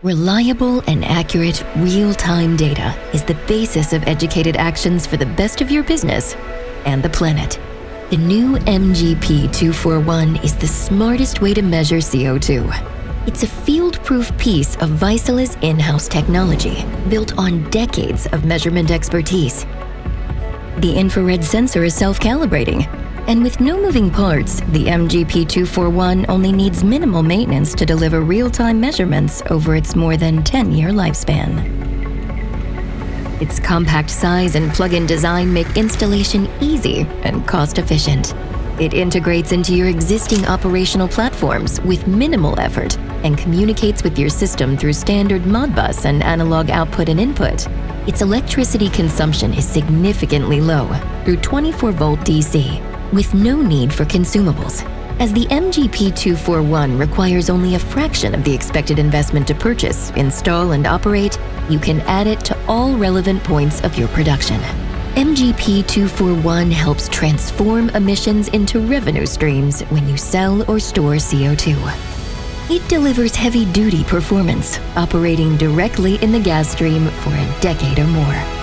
Reliable and accurate real-time data is the basis of educated actions for the best of your business and the planet. The new MGP241 is the smartest way to measure CO2. It's a field-proof piece of Vaisala's in-house technology, built on decades of measurement expertise. The infrared sensor is self-calibrating, and with no moving parts, the MGP241 only needs minimal maintenance to deliver real-time measurements over its more than 10-year lifespan. Its compact size and plug-in design make installation easy and cost-efficient. It integrates into your existing operational platforms with minimal effort and communicates with your system through standard MODBUS and analog output and input. Its electricity consumption is significantly low through 24-volt DC, with no need for consumables. As the MGP241 requires only a fraction of the expected investment to purchase, install, and operate, you can add it to all relevant points of your production. MGP241 helps transform emissions into revenue streams when you sell or store CO2. It delivers heavy-duty performance, operating directly in the gas stream for a decade or more.